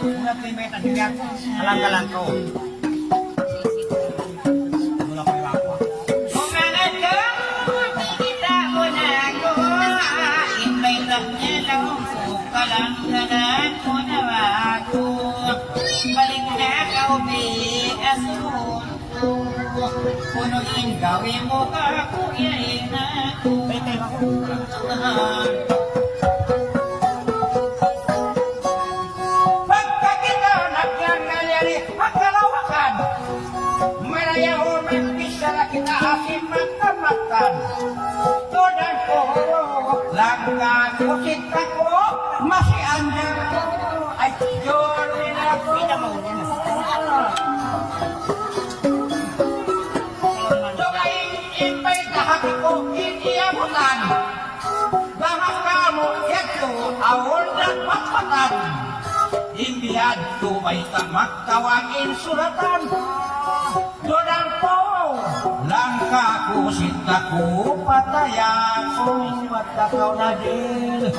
Una primeta sigat, alang-alang ko. Mula ko yung ako. Kung mga dong, kita mo na ako. Invite lang niya lang, kalang-alang mo na ako. Balik na kaubi, asun. Punuin gawin mo ka, kuyain ako. Pwede ako. Pagkakita nagyangalyari ang kalawakan, manayaon ang bisa na kita asin magkamakan. Tudan ko, langka ko, kita ko, masiandar ko, ay jorin ako. Kita mo yan. Impay kahati ko, hindi abutan. Bahang kamu ito, awol na papatan. Imbiad ko may magtawagin suratan. Doon po, langka ko, sinta ko, pataya ko, matakaw na din.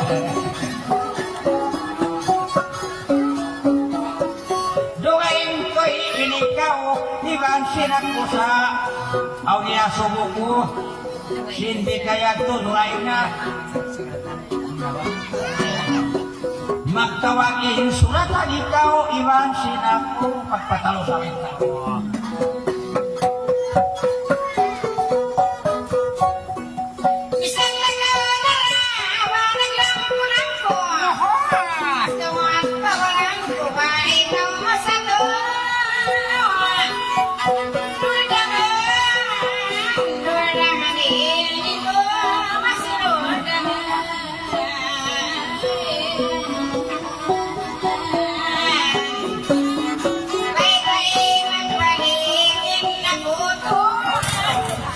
Doon ko'y inikaw, iban sinak ko sa aw niya sumuko. Hindi kaya tunay na magtawagin suratan ikaw, iban sinak ko, pagpatalo sa wita ko. Isang naglalarawa, naglamunan ko. Tuwan pa walang kumain ng masalo. Dulaman ini ko masunod. Baik-baik magpagiging naguto.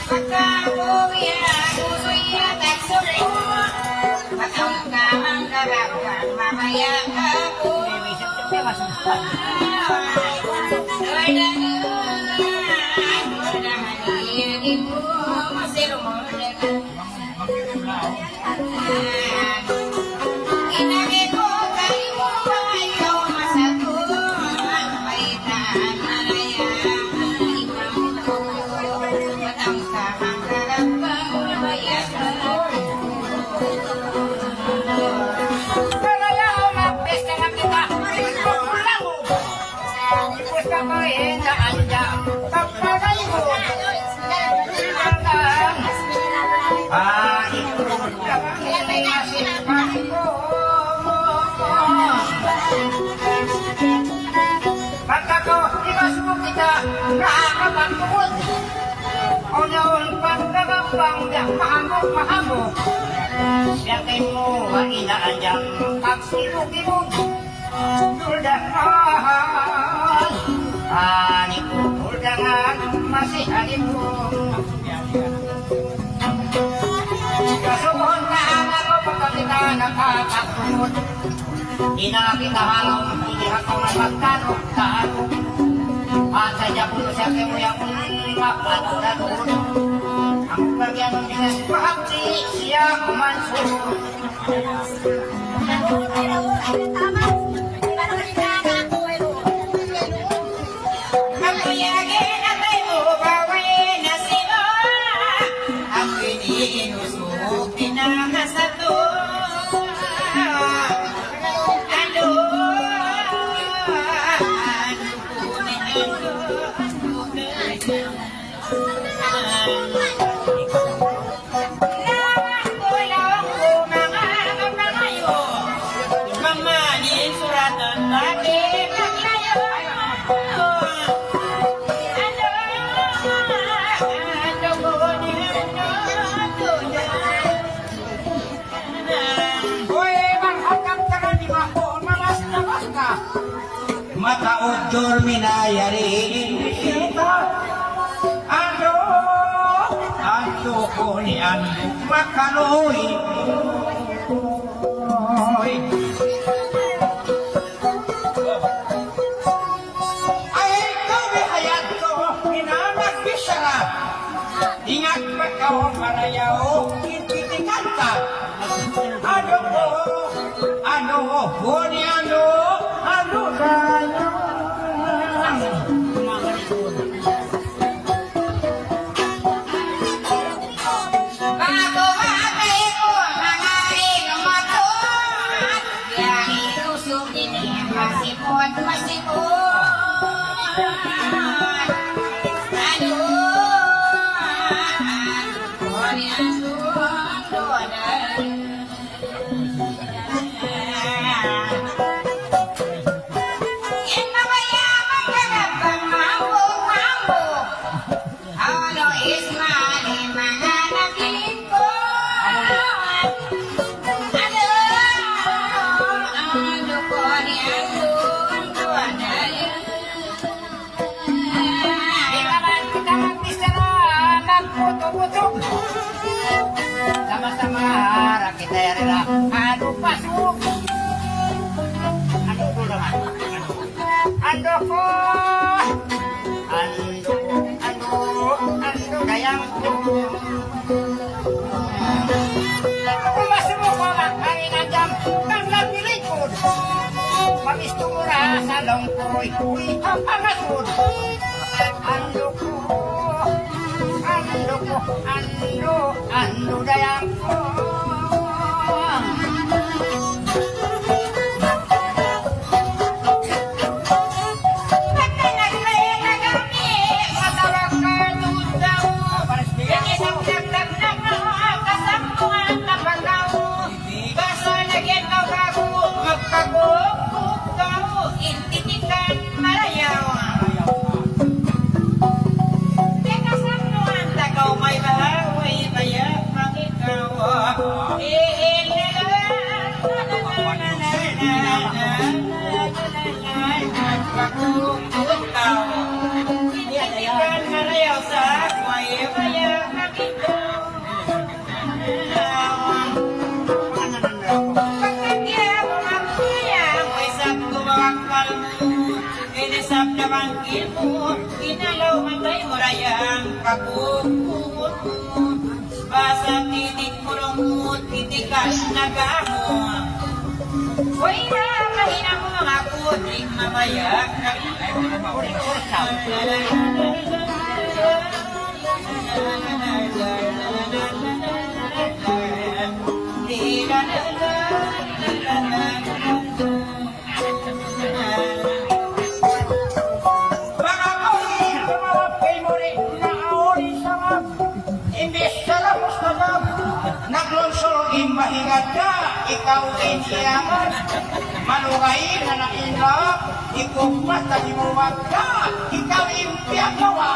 Pagkabuhi ako suya tagsuri. Matangkamang karawan mamaya ako. Pagkako, imasok kita nakakapagpukod. O noon pagkakapang mahamog. Yakin mo, mainaan niyang pagsilog-ilog. Tuldangan, ani ko, tuldangan, masihanin mo. Kasubuhon ka anak ko, pagkakita nakakapagpukod. Di na kita halaw, hindi ako magtanong-tanong. At sa Japan siya kayo yung mapatunod. Ang bagyan ng bigas pahapsi siya kumansun. Magkuyagin at ay mubawin na sila. Ako'y inusok, pinamasato. Mataod dormi na yari kita. Ano ko niyan makaloy. Ay, ikaw bihayad ko, pinanagbisara. Ingat pa ka marayaw, ititikan ka. Ano ko ni ano ka? Sama-sama kita rela adu pasuk. Adu dulu naman. Ando ko. Ando dayang ko. Masuk ko ang inagam kang labilikod. Mamistura sa longkoy. Uy, ang pangatod. Ando ko. Ando dayang ko. Inalaw matay mo rayang kakukut basa titik mulungkut titikas nagamot. Uy na mahina mo mga kudring mamayak na mahingat ka, ikaw ay siyangan. Malugayin na nakinlap, ikugmat na himuwag ka, ikaw impiang gawa.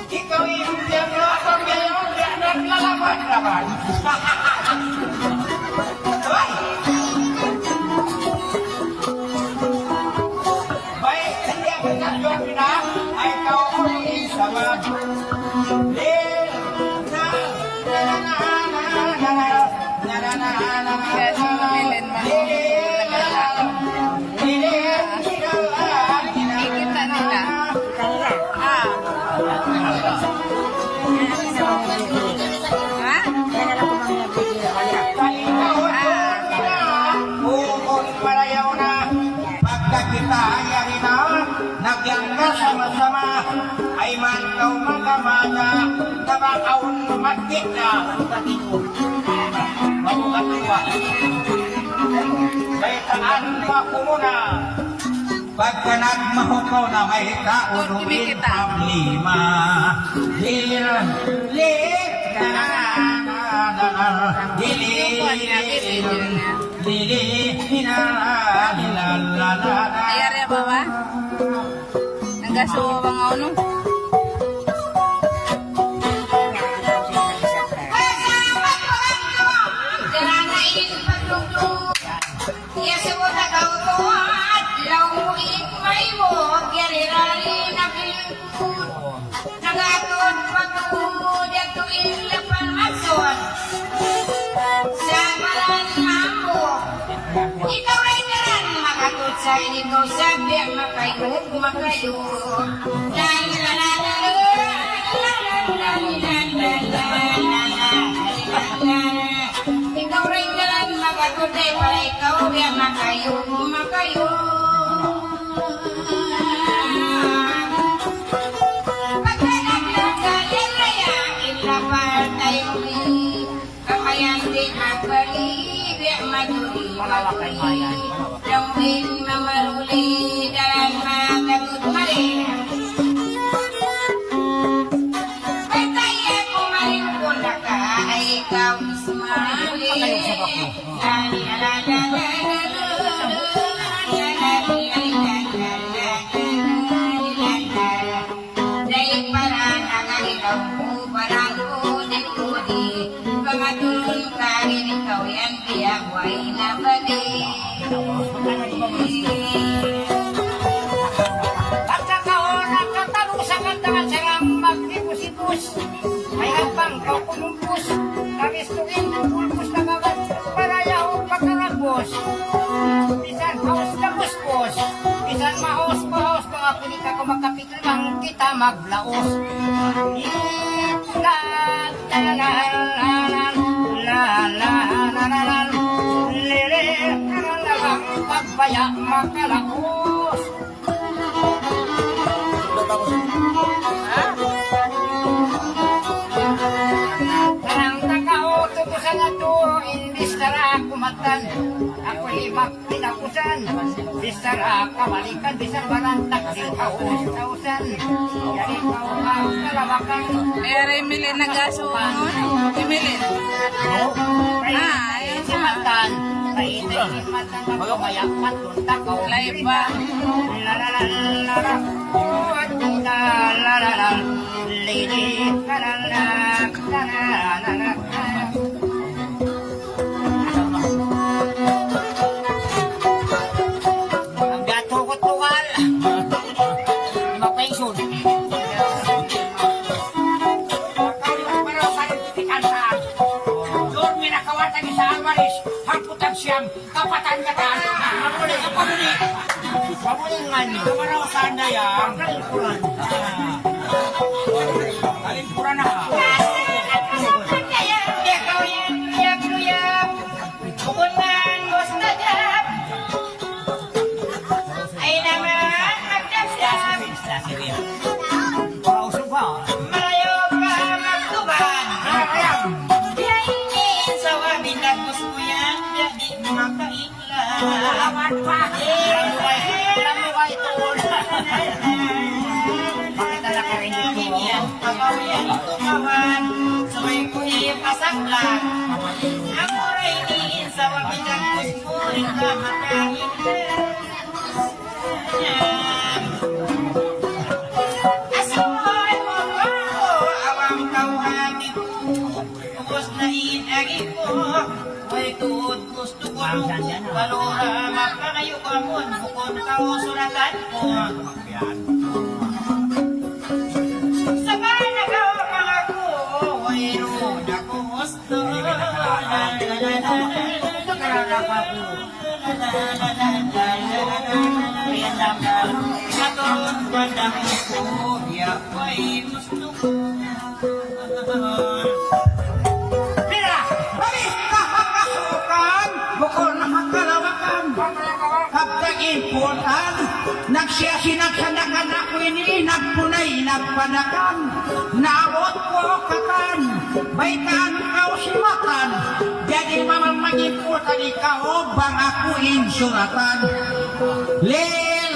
Ikaw impiang gawa, pag ngayon, di naglalaban-laban. Sama-sama ay mantaw magamana nabakaon magkit na katino magkatuwa may taan pa kumuna pagka nagmahukaw na may kaunuin paglima hilir Ayari apa ba? Nanggaso bang ano? Ikaw ay naran makatut sa ikaw sabi makayog makayog la la la la ikaw ay naran makatut ay para ikaw ay makayog makayog pagkakagalan raya ilapar tayo kamayan din magbali maduri malawakay mayan lawin mamaruli dalan magagut mali Betaya kumarin ko na ka ay ikaw ismali mga pinika ko makapikil lang kita maglaos. La la la la la la la la la la lele la la pagbaya makalaos. Karang takao tutusan na to imbis tara kumatan. Ako'y magpinakusan. Bisara kabalikan, bisar barantak silhaos tausan. Yan ikaw ang kalawakan. Ay, Emily nag-asungon. Emily. Ay, si Matan. Paitay si Matan. Magpayak matun takaw. Live ba? La la la la la. La la la la. Lady. La la la. La la la la. Ang gato ko tuwal. Mapension. Siyam, kapatan katan, mamuling kapamuling. Pamuling nga niyo. Kamaraw saan na yan? Kalingkuran. Kalingkuran na. Ikaw yan, luyag-luyag. Bukunan, gusto dyan. Ay naman, magdasdam. Malayo ka magtuban. Yainin sa wabin at gusto yan. Jadi makaiklan. Alamat pa. Alam mo ba ito? Pakitala ka rin ito. Pagkawiyan ito kawan. Sabay ko ipasaklang. Ako rin iin sa wabitang gusto rin ka makaiklan. Asoy mo ako. Awang kawagin ko. Ubos na inagi ko. Way tuod gusto ko lukot. Balura mapakayo ka mo. Bukod ka o suratan ko. Sabay na ka mga ko. Way rood ako gusto. Karaka ko. Kaya naman natoon ka na ko. Way gusto ko. Imputan, nagsiyasinagsanakan ako ini, nagpunay, nagpanakan, naawot ko katan, baitan kau simatan, jadi mamang magimputan ikaw, bang ako insuratan. Lil,